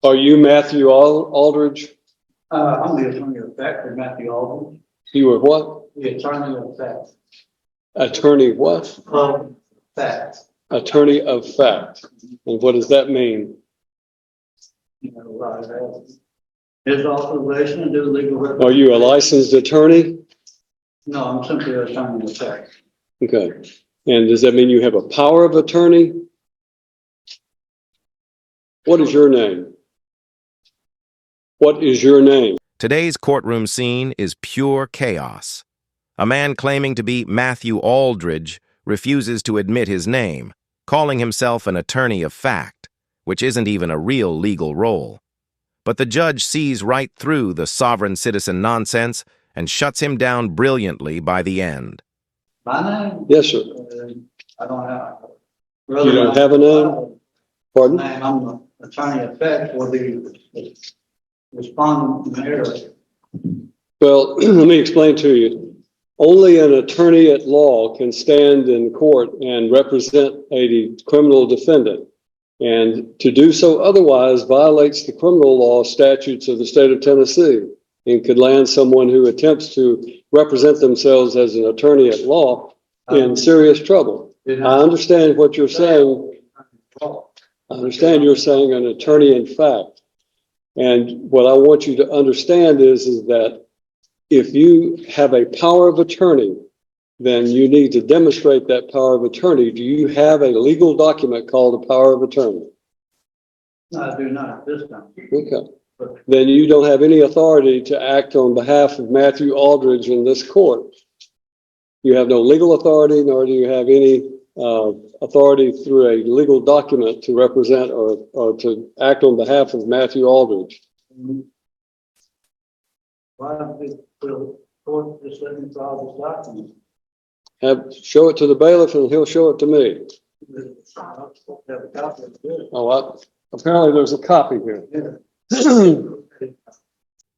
Are you Matthew Aldridge? I'm the attorney of fact for Matthew Aldridge. You were what? The attorney of fact. Attorney what? Of fact. Attorney of fact. And what does that mean? You know, his authorization to do legal representation. Are you a licensed attorney? No, I'm simply an attorney of fact. Okay. And does that mean you have a power of attorney? What is your name? What is your name? Today's courtroom scene is pure chaos. A man claiming to be Matthew Aldridge refuses to admit his name, calling himself an attorney of fact, which isn't even a real legal role. But the judge sees right through the sovereign citizen nonsense and shuts him down brilliantly by the end. My name? Yes, sir. I don't have. You don't have a name? Pardon? I'm the attorney of fact for the respondent mayor. Well, let me explain to you. Only an attorney at law can stand in court and represent a criminal defendant. And to do so otherwise violates the criminal law statutes of the state of Tennessee and could land someone who attempts to represent themselves as an attorney at law in serious trouble. I understand what you're saying. I understand you're saying an attorney in fact. And what I want you to understand is that if you have a power of attorney, then you need to demonstrate that power of attorney. Do you have a legal document called a power of attorney? No, I do not this time. Okay. Then you don't have any authority to act on behalf of Matthew Aldridge in this court. You have no legal authority, nor do you have any authority through a legal document to represent or to act on behalf of Matthew Aldridge. Why don't the court just let me file this document? Show it to the bailiff and he'll show it to me. Apparently there's a copy here.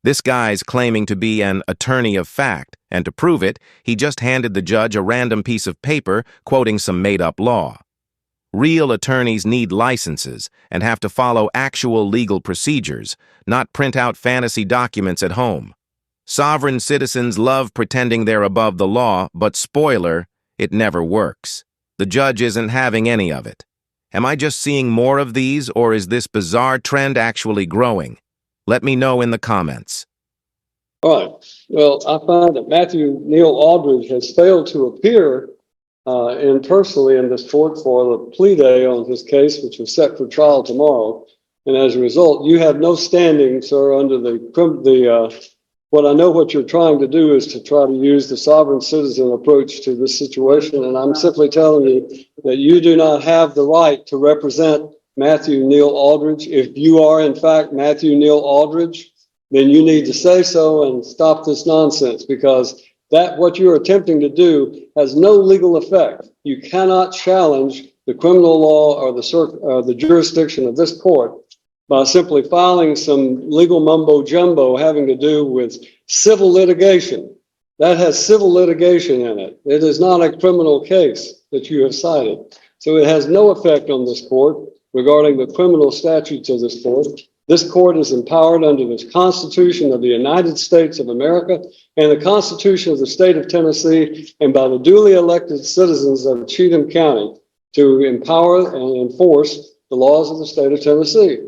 This guy's claiming to be an attorney of fact, and to prove it, he just handed the judge a random piece of paper quoting some made-up law. Real attorneys need licenses and have to follow actual legal procedures, not print out fantasy documents at home. Sovereign citizens love pretending they're above the law, but spoiler, it never works. The judge isn't having any of it. Am I just seeing more of these, or is this bizarre trend actually growing? Let me know in the comments. All right. Well, I find that Matthew Neal Aldridge has failed to appear personally in this court for the plea day on his case, which is set for trial tomorrow. And as a result, you have no standing, sir, under what I know what you're trying to do is to try to use the sovereign citizen approach to this situation. And I'm simply telling you that you do not have the right to represent Matthew Neal Aldridge. If you are, in fact, Matthew Neal Aldridge, then you need to say so and stop this nonsense, because what you're attempting to do has no legal effect. You cannot challenge the criminal law or the jurisdiction of this court by simply filing some legal mumbo jumbo having to do with civil litigation. That has civil litigation in it. It is not a criminal case that you have cited. So it has no effect on this court regarding the criminal statutes of this court. This court is empowered under the Constitution of the United States of America and the Constitution of the state of Tennessee, and by the duly elected citizens of Cheatham County to empower and enforce the laws of the state of Tennessee.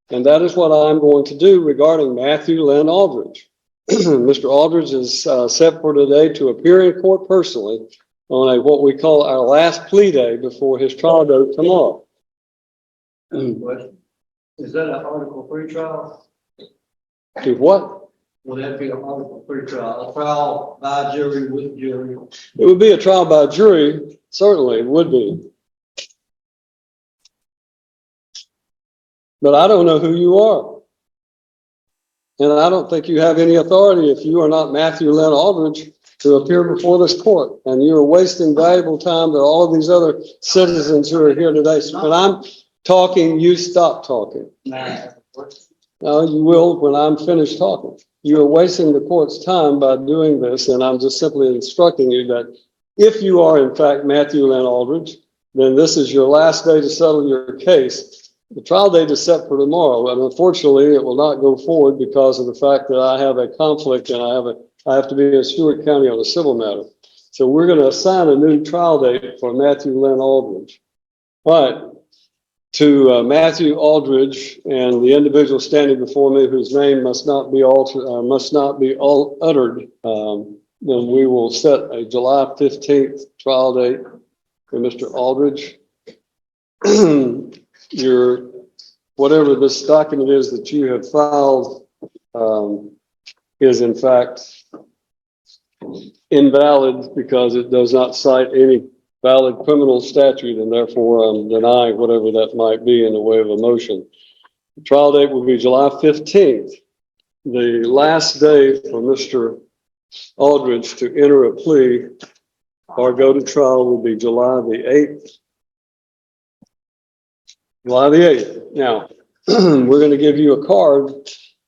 And that is what I'm going to do regarding Matthew Lynn Aldridge. Mr. Aldridge is set for today to appear in court personally on what we call our last plea day before his trial date tomorrow. Is that an Article 3 trial? To what? Will that be an Article 3 trial? A trial by jury with jury? It would be a trial by jury. Certainly it would be. But I don't know who you are. And I don't think you have any authority if you are not Matthew Lynn Aldridge to appear before this court. And you're wasting valuable time to all of these other citizens who are here today. So when I'm talking, you stop talking. No, you will when I'm finished talking. You are wasting the court's time by doing this, and I'm just simply instructing you that if you are, in fact, Matthew Lynn Aldridge, then this is your last day to settle your case. The trial date is set for tomorrow, and unfortunately, it will not go forward because of the fact that I have a conflict and I have to be in Stewart County on a civil matter. So we're going to assign a new trial date for Matthew Lynn Aldridge. All right, to Matthew Aldridge and the individual standing before me whose name must not be uttered, then we will set a July 15th trial date for Mr. Aldridge. Whatever this document is that you have filed is in fact invalid because it does not cite any valid criminal statute, and therefore I'm denying whatever that might be in the way of a motion. The trial date will be July 15th. The last day for Mr. Aldridge to enter a plea or go to trial will be July the 8th. July the 8th. Now, we're going to give you a card.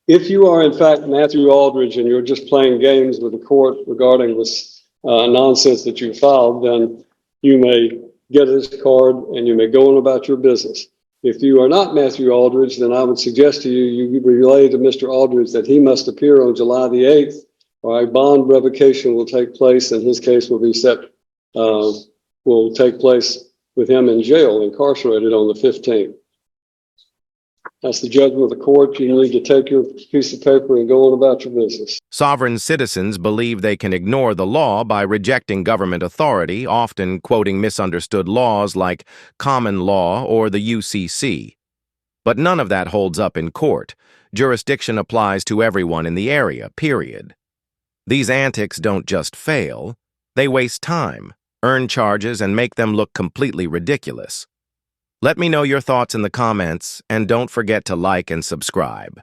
If you are, in fact, Matthew Aldridge and you're just playing games with the court regarding this nonsense that you filed, then you may get this card and you may go on about your business. If you are not Matthew Aldridge, then I would suggest to you, you relay to Mr. Aldridge that he must appear on July the 8th, or a bond revocation will take place, and his case will be will take place with him in jail, incarcerated on the 15th. That's the judgment of the court. You need to take your piece of paper and go on about your business. Sovereign citizens believe they can ignore the law by rejecting government authority, often quoting misunderstood laws like common law or the UCC. But none of that holds up in court. Jurisdiction applies to everyone in the area, period. These antics don't just fail. They waste time, earn charges, and make them look completely ridiculous. Let me know your thoughts in the comments, and don't forget to like and subscribe.